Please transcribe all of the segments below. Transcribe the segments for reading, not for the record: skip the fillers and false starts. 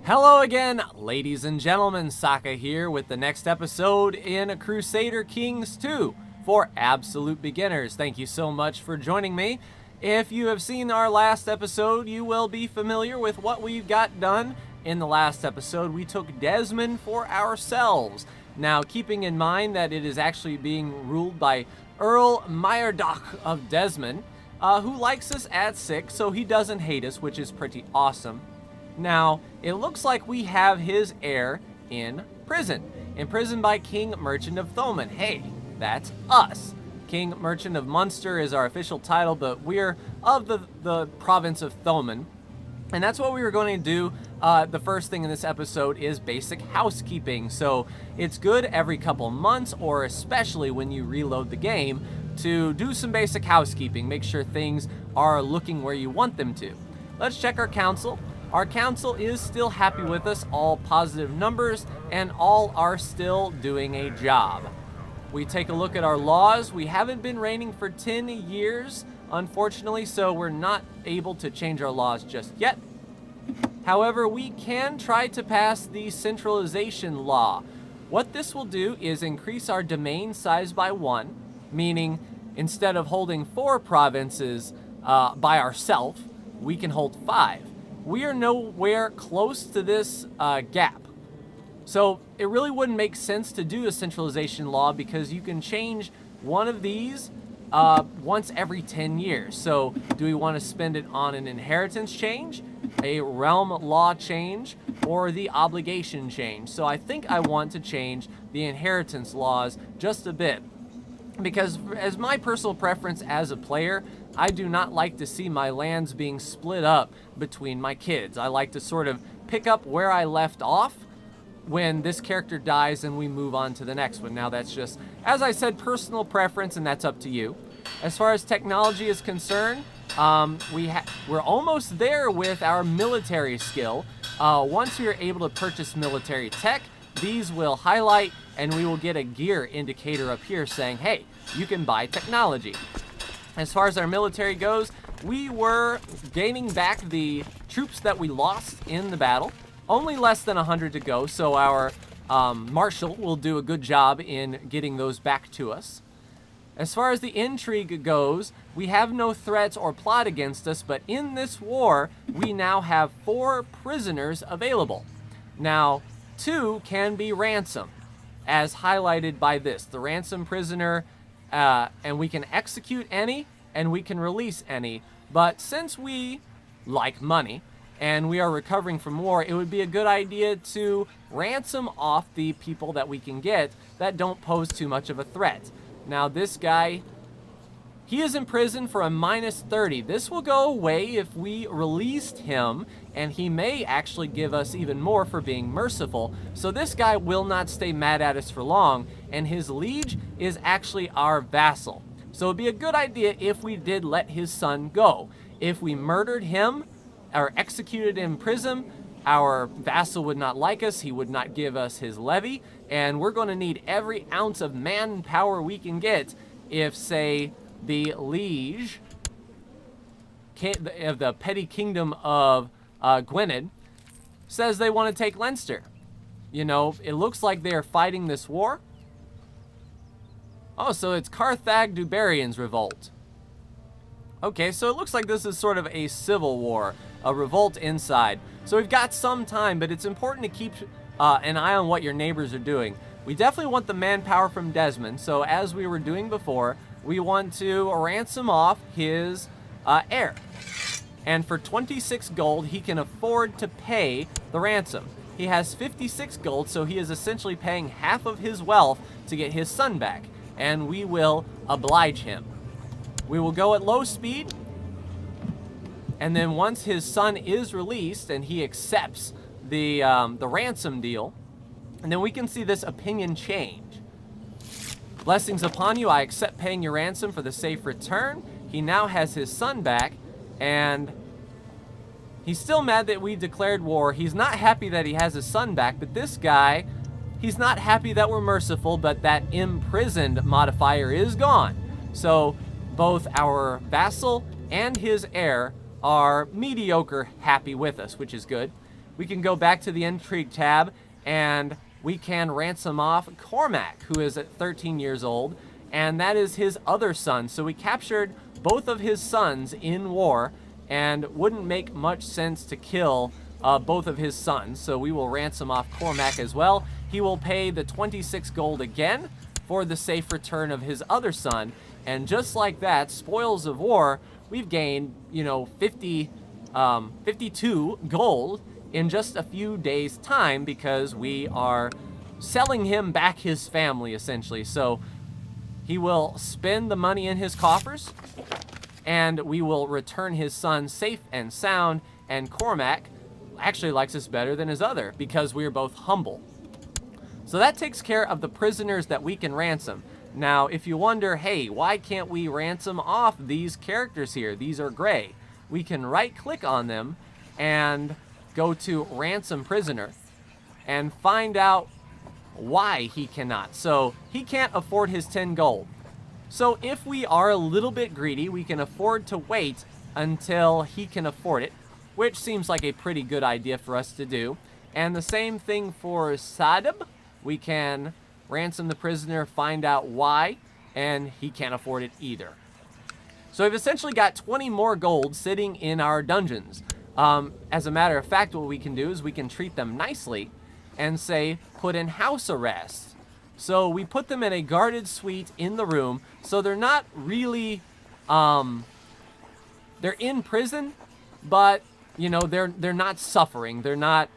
Hello again, ladies and gentlemen. Saka here with the next episode in Crusader Kings 2 for absolute beginners. Thank you so much for joining me. If you have seen our last episode, you will be familiar with what we've got done. In the last episode, we took Desmond for ourselves. Now, keeping in mind that it is actually being ruled by Earl Meyerdoch of Desmond, who likes us at 6, so he doesn't hate us, which is pretty awesome. Now, it looks like we have his heir in prison. Imprisoned by King Merchant of Thoman. Hey, that's us. King Merchant of Munster is our official title, but we're of the province of Thoman. And that's what we were going to do. The first thing in this episode is basic housekeeping. So it's good every couple months, or especially when you reload the game, to do some basic housekeeping. Make sure things are looking where you want them to. Let's check our council. Our council is still happy with us, all positive numbers, and all are still doing a job. We take a look at our laws. We haven't been reigning for 10 years, unfortunately, so we're not able to change our laws just yet. However, we can try to pass the centralization law. What this will do is increase our domain size by 1, meaning instead of holding 4 provinces by ourselves, we can hold 5. We are nowhere close to this gap. So it really wouldn't make sense to do a centralization law because you can change one of these once every 10 years. So do we want to spend it on an inheritance change, a realm law change, or the obligation change? So I think I want to change the inheritance laws just a bit, because as my personal preference as a player, I do not like to see my lands being split up between my kids. I like to sort of pick up where I left off when this character dies and we move on to the next one. Now that's just, as I said, personal preference, and that's up to you. As far as technology is concerned, we're almost there with our military skill. Once we are able to purchase military tech, these will highlight and we will get a gear indicator up here saying, hey, you can buy technology. As far as our military goes, we were gaining back the troops that we lost in the battle. Only less than 100 to go, so our marshal will do a good job in getting those back to us. As far as the intrigue goes, we have no threats or plot against us, but in this war, we now have 4 prisoners available. Now, 2 can be ransomed, as highlighted by this, the Ransom Prisoner, and we can execute any, and we can release any. But since we like money, and we are recovering from war, it would be a good idea to ransom off the people that we can get that don't pose too much of a threat. Now this guy, he is in prison for a -30. This will go away if we released him, and he may actually give us even more for being merciful. So this guy will not stay mad at us for long, and his liege is actually our vassal. So it'd be a good idea if we did let his son go. If we murdered him or executed in prison, our vassal would not like us, he would not give us his levy, and we're going to need every ounce of manpower we can get if, say, the liege of the petty kingdom of Gwynedd says they want to take Leinster. You know, it looks like they're fighting this war. Oh, so it's Carthag-Dubarian's revolt. Okay, so it looks like this is sort of a civil war, a revolt inside. So we've got some time, but it's important to keep an eye on what your neighbors are doing. We definitely want the manpower from Desmond, so as we were doing before, we want to ransom off his heir. And for 26 gold, he can afford to pay the ransom. He has 56 gold, so he is essentially paying half of his wealth to get his son back. And we will oblige him. We will go at low speed, and then once his son is released and he accepts the ransom deal, and then we can see this opinion change. Blessings upon you, I accept paying your ransom for the safe return. He now has his son back, and he's still mad that we declared war. He's not happy that he has his son back, but this guy, he's not happy that we're merciful, but that imprisoned modifier is gone. So both our vassal and his heir are mediocre happy with us, which is good. we can go back to the Intrigue tab, and we can ransom off Cormac, who is at 13 years old, and that is his other son. So we captured both of his sons in war, and wouldn't make much sense to kill both of his sons. So we will ransom off Cormac as well. He will pay the 26 gold again for the safe return of his other son. And just like that, spoils of war, we've gained, 52 gold in just a few days' time, because we are selling him back his family, essentially. So he will spend the money in his coffers, and we will return his son safe and sound, and Cormac actually likes us better than his other, because we are both humble. So that takes care of the prisoners that we can ransom. Now, if you wonder, hey, why can't we ransom off these characters here? These are gray. We can right-click on them and go to Ransom Prisoner and find out why he cannot. So he can't afford his 10 gold. So if we are a little bit greedy, we can afford to wait until he can afford it, which seems like a pretty good idea for us to do. And the same thing for Sadib. We can ransom the prisoner, find out why, and he can't afford it either. So we've essentially got 20 more gold sitting in our dungeons. As a matter of fact, what we can do is we can treat them nicely and say, put in house arrest. So we put them in a guarded suite in the room, so they're not really, they're in prison, but, they're not suffering. They're not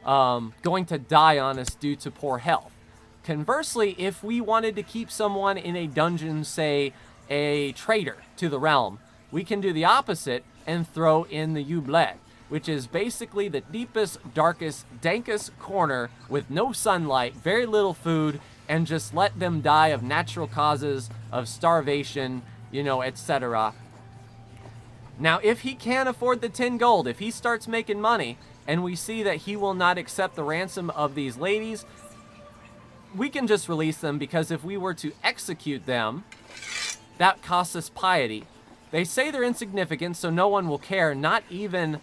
going to die on us due to poor health. Conversely, if we wanted to keep someone in a dungeon, say a traitor to the realm, we can do the opposite and throw in the Oublet, which is basically the deepest, darkest, dankest corner with no sunlight, very little food, and just let them die of natural causes, of starvation, etc. Now, if he can't afford the 10 gold, if he starts making money, and we see that he will not accept the ransom of these ladies, we can just release them, because if we were to execute them, that costs us piety. They say they're insignificant, so no one will care, not even...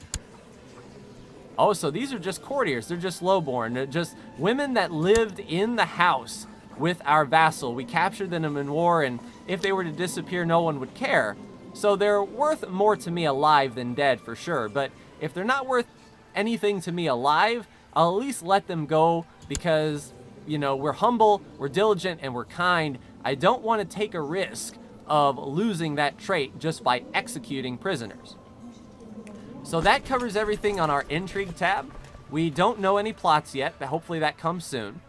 Oh, so these are just courtiers. They're just lowborn. They're just women that lived in the house with our vassal. We captured them in war, and if they were to disappear, no one would care. So they're worth more to me alive than dead, for sure. But if they're not worth anything to me alive, I'll at least let them go, because, we're humble, we're diligent, and we're kind. I don't want to take a risk of losing that trait just by executing prisoners. So that covers everything on our Intrigue tab. We don't know any plots yet, but hopefully that comes soon.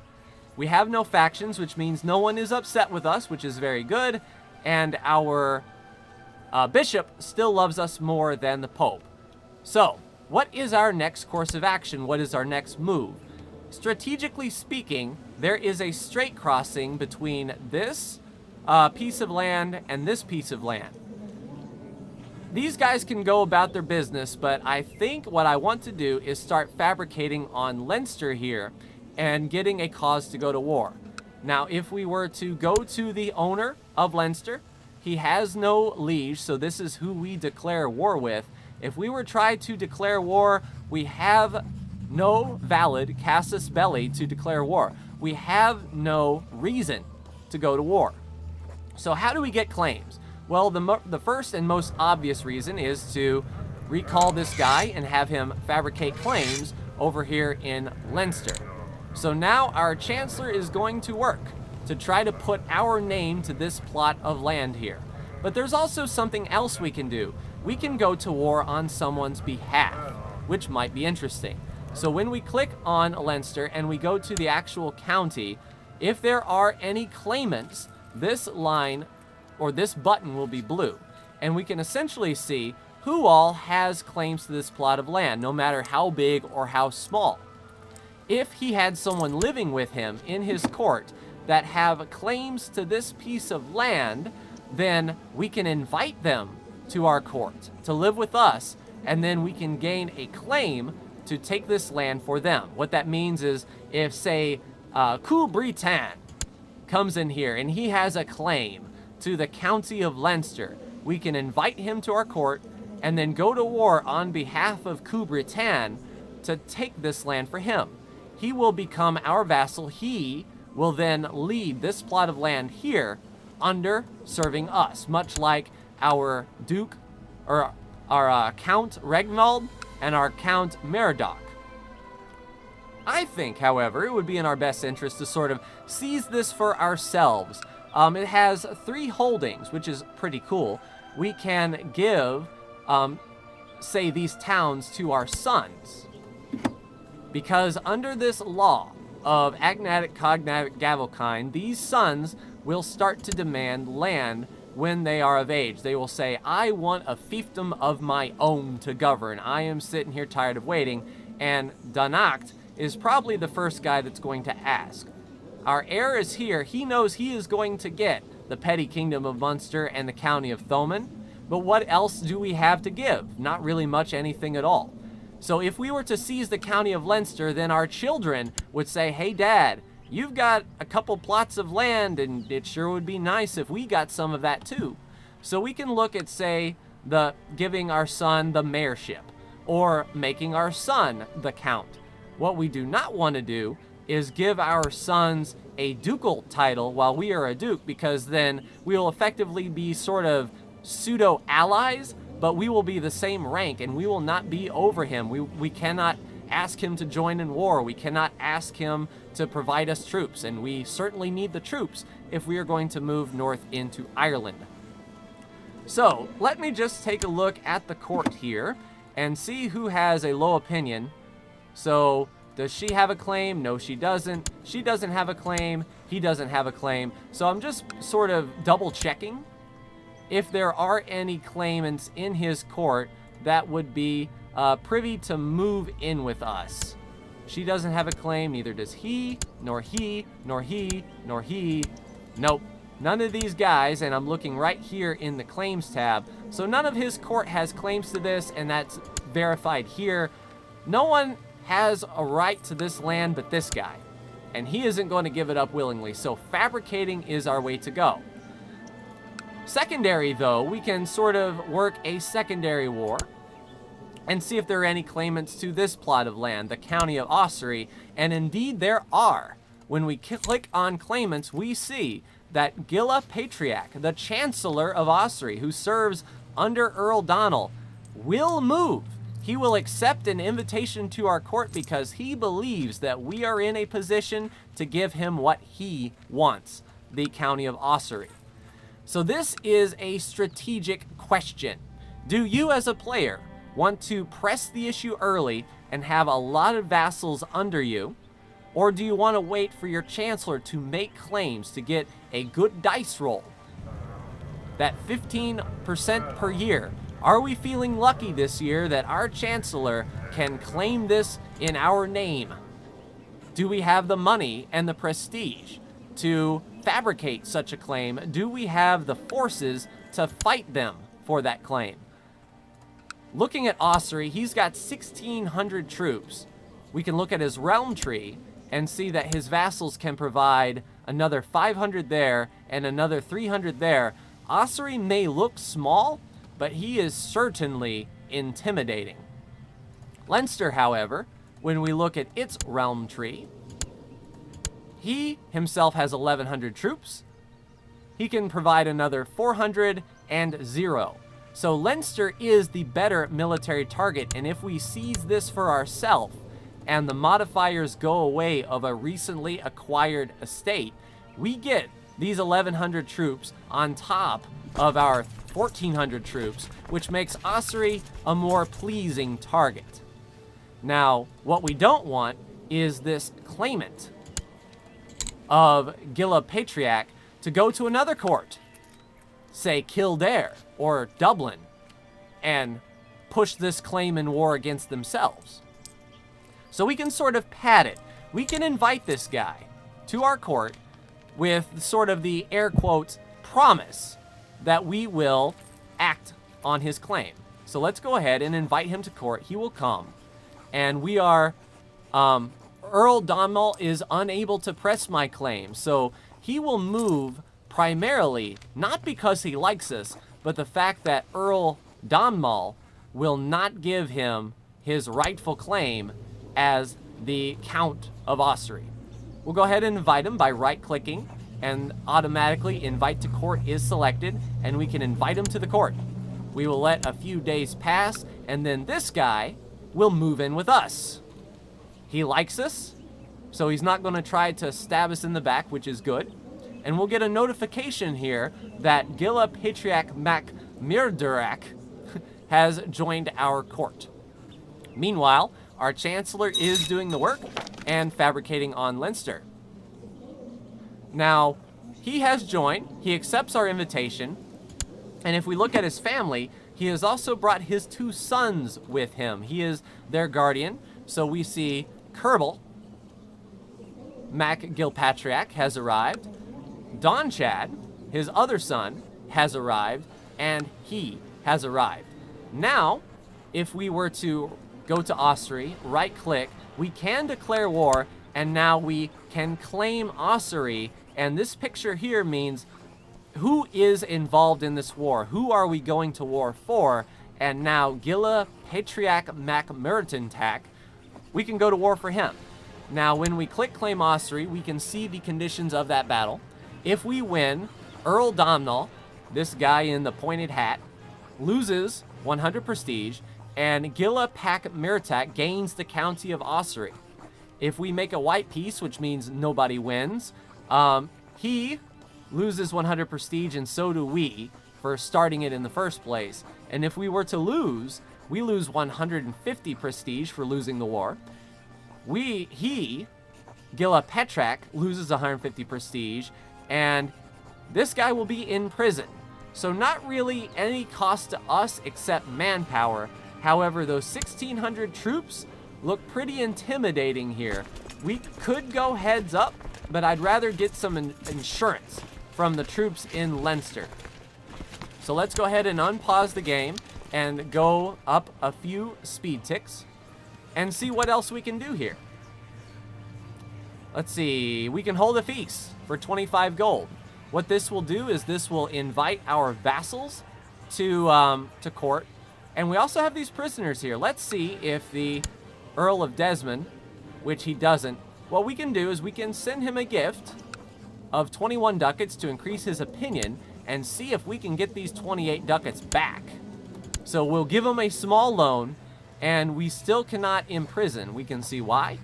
We have no factions, which means no one is upset with us, which is very good. And our bishop still loves us more than the Pope. So, what is our next course of action? What is our next move? Strategically speaking, there is a straight crossing between this piece of land and this piece of land. These guys can go about their business, but I think what I want to do is start fabricating on Leinster here and getting a cause to go to war. Now, if we were to go to the owner of Leinster, he has no liege, so this is who we declare war with. If we were try to declare war, we have no valid casus belli to declare war. We have no reason to go to war. So how do we get claims? Well, the first and most obvious reason is to recall this guy and have him fabricate claims over here in Leinster. So now our Chancellor is going to work to try to put our name to this plot of land here. But there's also something else we can do. We can go to war on someone's behalf, which might be interesting. So when we click on Leinster and we go to the actual county, if there are any claimants, this line or this button will be blue. And we can essentially see who all has claims to this plot of land, no matter how big or how small. If he had someone living with him in his court that have claims to this piece of land, then we can invite them to our court to live with us, and then we can gain a claim to take this land for them. What that means is if, say, Coubritain comes in here and he has a claim to the county of Leinster, we can invite him to our court and then go to war on behalf of Coubritain to take this land for him. He will become our vassal. He will then lead this plot of land here under serving us, much like our Duke, or our Count Regnvald and our Count Meridoc. I think, however, it would be in our best interest to sort of seize this for ourselves. It has 3 holdings, which is pretty cool. We can give, say, these towns to our sons. Because under this law of agnatic, cognatic, gavelkind, these sons will start to demand land when they are of age. They will say, I want a fiefdom of my own to govern. I am sitting here tired of waiting. And Danacht is probably the first guy that's going to ask. Our heir is here. He knows he is going to get the petty kingdom of Munster and the county of Thomond. But what else do we have to give? Not really much anything at all. So if we were to seize the county of Leinster, then our children would say, hey, Dad, you've got a couple plots of land, and it sure would be nice if we got some of that too. So we can look at, say, giving our son the mayorship, or making our son the count. What we do not want to do is give our sons a ducal title while we are a duke, because then we will effectively be sort of pseudo-allies, but we will be the same rank, and we will not be over him. We cannot ask him to join in war. We cannot ask him to provide us troops, and we certainly need the troops if we are going to move north into Ireland. So let me just take a look at the court here and see who has a low opinion. So does she have a claim? No, she doesn't. She doesn't have a claim. He doesn't have a claim. So I'm just sort of double checking if there are any claimants in his court that would be privy to move in with us. She doesn't have a claim, neither does he, nor he, nor he, nor he. Nope, none of these guys, and I'm looking right here in the claims tab. So none of his court has claims to this, and that's verified here. No one has a right to this land but this guy, and he isn't going to give it up willingly. So fabricating is our way to go. Secondary, though, we can sort of work a secondary war and see if there are any claimants to this plot of land, the county of Ossory, and indeed there are. When we click on claimants, we see that Gilla Patriarch, the Chancellor of Ossory, who serves under Earl Donald, will move. He will accept an invitation to our court because he believes that we are in a position to give him what he wants, the county of Ossory. So this is a strategic question. Do you as a player want to press the issue early and have a lot of vassals under you? Or do you want to wait for your chancellor to make claims to get a good dice roll? That 15% per year. Are we feeling lucky this year that our chancellor can claim this in our name? Do we have the money and the prestige to fabricate such a claim? Do we have the forces to fight them for that claim? Looking at Ossory, he's got 1,600 troops. We can look at his realm tree and see that his vassals can provide another 500 there and another 300 there. Ossory may look small, but he is certainly intimidating. Leinster, however, when we look at its realm tree, he himself has 1,100 troops. He can provide another 400 and 0. So Leinster is the better military target, and if we seize this for ourselves and the modifiers go away of a recently acquired estate, we get these 1,100 troops on top of our 1,400 troops, which makes Ossory a more pleasing target. Now, what we don't want is this claimant of Gilla Patriarch to go to another court, say Kildare or Dublin, and push this claim in war against themselves. So we can sort of pad it. We can invite this guy to our court with sort of the air quotes promise that we will act on his claim. So let's go ahead and invite him to court. He will come, and we are Earl Donmal is unable to press my claim, so he will move primarily not because he likes us, but the fact that Earl Donmal will not give him his rightful claim as the Count of Ossory. We'll go ahead and invite him by right-clicking, and automatically invite to court is selected, and we can invite him to the court. We will let a few days pass, and then this guy will move in with us. He likes us, so he's not going to try to stab us in the back, which is good. And we'll get a notification here that Gila Patriarch Mac Mirdurak has joined our court. Meanwhile, our Chancellor is doing the work and fabricating on Leinster. Now, he has joined, he accepts our invitation, and if we look at his family, he has also brought his 2 sons with him. He is their guardian, so we see Kerbal, Mac Gilpatriarch, has arrived. Don Chad, his other son, has arrived, and he has arrived. Now, if we were to go to Ossory, right-click, we can declare war, and now we can claim Ossory, and this picture here means who is involved in this war? Who are we going to war for? And now Gila Patriarch Mac Meritintak, we can go to war for him. Now, when we click Claim Ossory, we can see the conditions of that battle. If we win, Earl Domnall, this guy in the pointed hat, loses 100 prestige, and Gila Pac Meritak gains the county of Ossory. If we make a white peace, which means nobody wins, he loses 100 prestige, and so do we for starting it in the first place. And if we were to lose, we lose 150 prestige for losing the war. Gila Petrak, loses 150 prestige, and this guy will be in prison. So not really any cost to us except manpower. However, those 1,600 troops look pretty intimidating here. We could go heads up, but I'd rather get some insurance from the troops in Leinster. So let's go ahead and unpause the game and go up a few speed ticks and see what else we can do here. Let's see, we can hold a feast for 25 gold. What this will do is this will invite our vassals to court. And we also have these prisoners here. Let's see if the Earl of Desmond, which he doesn't, what we can do is we can send him a gift of 21 ducats to increase his opinion and see if we can get these 28 ducats back. So we'll give him a small loan, and we still cannot imprison. We can see why.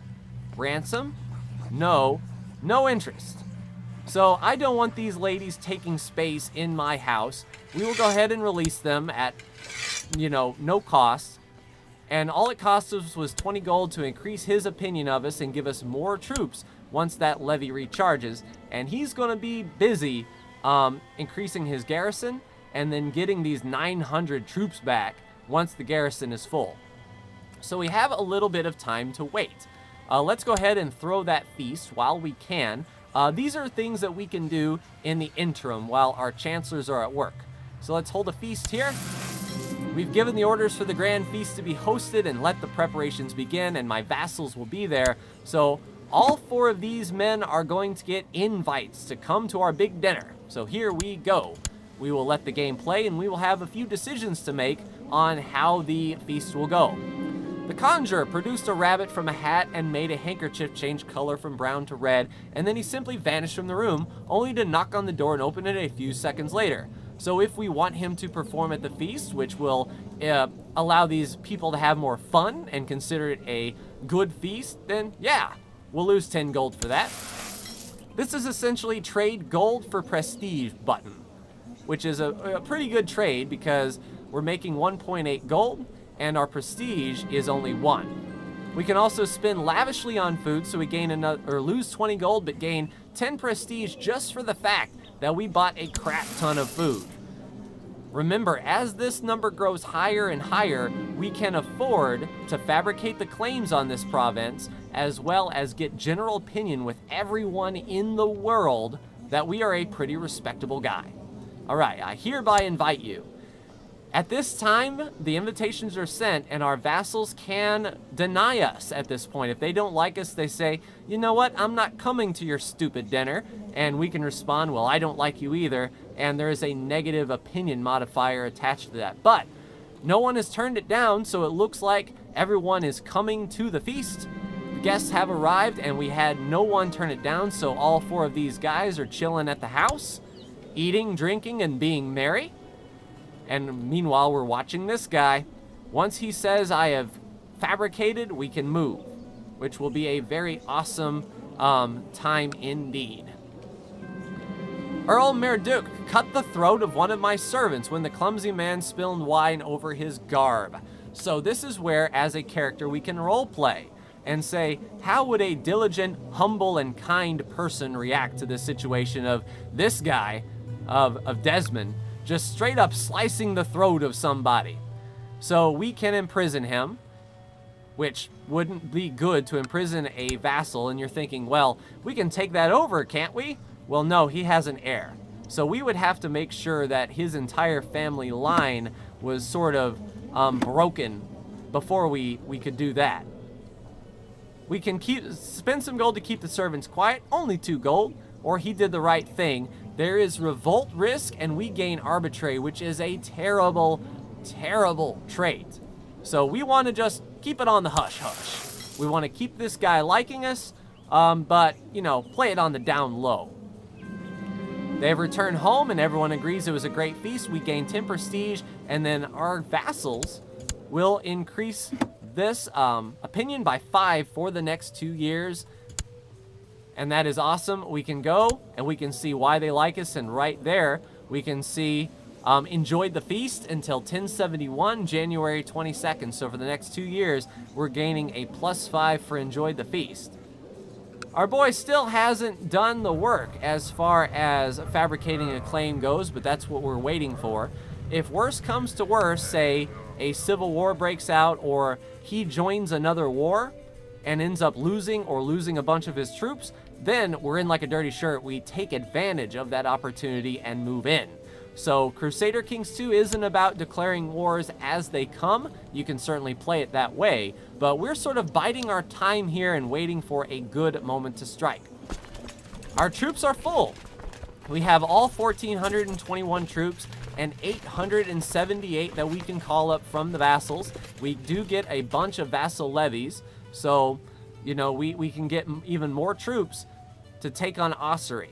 Ransom? No interest. So I don't want these ladies taking space in my house. We will go ahead and release them at, no cost. And all it cost us was 20 gold to increase his opinion of us and give us more troops once that levy recharges. And he's going to be busy increasing his garrison and then getting these 900 troops back once the garrison is full. So we have a little bit of time to wait. Let's go ahead and throw that feast while we can. These are things that we can do in the interim while our chancellors are at work. So let's hold a feast here. We've given the orders for the grand feast to be hosted and let the preparations begin, and my vassals will be there. So all 4 of these men are going to get invites to come to our big dinner. So here we go. We will let the game play, and we will have a few decisions to make on how the feast will go. The conjurer produced a rabbit from a hat and made a handkerchief change color from brown to red, and then he simply vanished from the room, only to knock on the door and open it a few seconds later. So if we want him to perform at the feast, which will allow these people to have more fun and consider it a good feast, then yeah, we'll lose 10 gold for that. This is essentially trade gold for prestige button, which is a pretty good trade because we're making 1.8 gold and our prestige is only 1. We can also spend lavishly on food, so we gain another, or lose 20 gold, but gain 10 prestige just for the fact that we bought a crap ton of food. Remember, as this number grows higher and higher, we can afford to fabricate the claims on this province, as well as get general opinion with everyone in the world that we are a pretty respectable guy. All right, I hereby invite you. At this time, the invitations are sent, and our vassals can deny us at this point. If they don't like us, they say, you know what, I'm not coming to your stupid dinner. And we can respond, well, I don't like you either. And there is a negative opinion modifier attached to that. But no one has turned it down, so it looks like everyone is coming to the feast. guests have arrived and we had no one turn it down, so all 4 of these guys are chilling at the house, eating, drinking, and being merry. And meanwhile, we're watching this guy. Once he says, I have fabricated, we can move, which will be a very awesome time indeed. Earl Merduk cut the throat of one of my servants when the clumsy man spilled wine over his garb. So this is where, as a character, we can roleplay and say, how would a diligent, humble, and kind person react to this situation of this guy, of Desmond, just straight up slicing the throat of somebody? So we can imprison him, which wouldn't be good to imprison a vassal, and you're thinking, well, we can take that over, can't we? Well, no, he has an heir. So we would have to make sure that his entire family line was sort of broken before we could do that. We can spend some gold to keep the servants quiet, only 2 gold, or he did the right thing. There is revolt risk, and we gain arbitrary, which is a terrible, terrible trait. So we want to just keep it on the hush-hush. We want to keep this guy liking us, but, you know, play it on the down low. They've returned home, and everyone agrees it was a great feast. We gain 10 prestige, and then our vassals will increase this opinion by 5 for the next 2 years. And that is awesome. We can go, and we can see why they like us, and right there, we can see enjoyed the feast until 1071, January 22nd. So for the next 2 years, we're gaining a +5 for enjoyed the feast. Our boy still hasn't done the work as far as fabricating a claim goes, but that's what we're waiting for. If worse comes to worse, say a civil war breaks out or he joins another war and ends up losing a bunch of his troops, then we're in like a dirty shirt. We take advantage of that opportunity and move in. So Crusader Kings 2 isn't about declaring wars as they come. You can certainly play it that way, but we're sort of biding our time here and waiting for a good moment to strike. Our troops are full. We have all 1,421 troops and 878 that we can call up from the vassals. We do get a bunch of vassal levies, so, you know, we can get even more troops to take on Ossuary.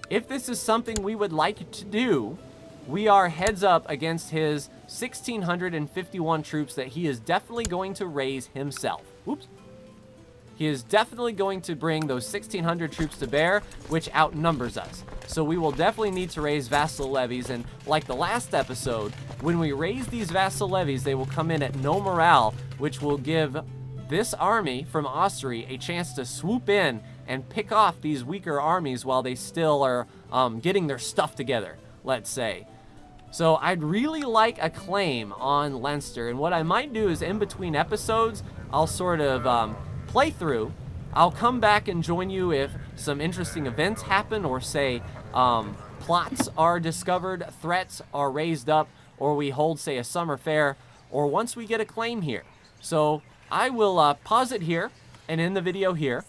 If this is something we would like to do, we are heads up against his 1,651 troops that he is definitely going to raise himself. Oops. He is definitely going to bring those 1,600 troops to bear, which outnumbers us. So we will definitely need to raise vassal levies, and like the last episode, when we raise these vassal levies, they will come in at no morale, which will give this army from Ossuary a chance to swoop in and pick off these weaker armies while they still are getting their stuff together, let's say. So I'd really like a claim on Leinster, and what I might do is in between episodes, I'll sort of play through. I'll come back and join you if some interesting events happen, or say plots are discovered, threats are raised up, or we hold, say, a summer fair, or once we get a claim here. So I will pause it here and end the video here.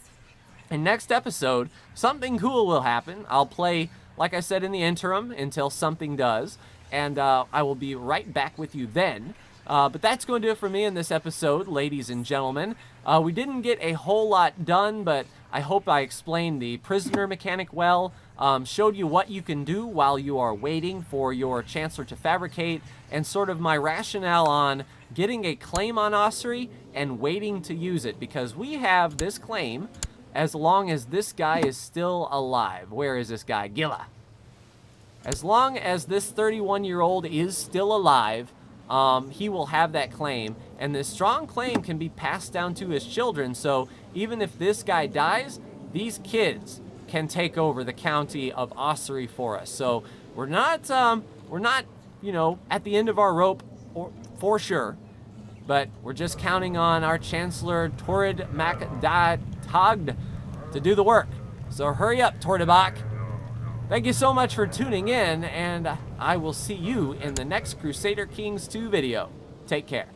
And next episode, something cool will happen. I'll play, like I said, in the interim until something does, and I will be right back with you then. But that's going to do it for me in this episode, ladies and gentlemen. We didn't get a whole lot done, but I hope I explained the prisoner mechanic well, showed you what you can do while you are waiting for your chancellor to fabricate, and sort of my rationale on getting a claim on Ossuary and waiting to use it, because we have this claim as long as this guy is still alive. Where is this guy? Gilla. As long as this 31-year-old is still alive, he will have that claim, and this strong claim can be passed down to his children. So even if this guy dies, these kids can take over the county of Ossuary for us. So we're not, you know, at the end of our rope for sure, but we're just counting on our Chancellor Torrid MacDagd to do the work. So hurry up, Tordebach. Thank you so much for tuning in, and I will see you in the next Crusader Kings 2 video. Take care.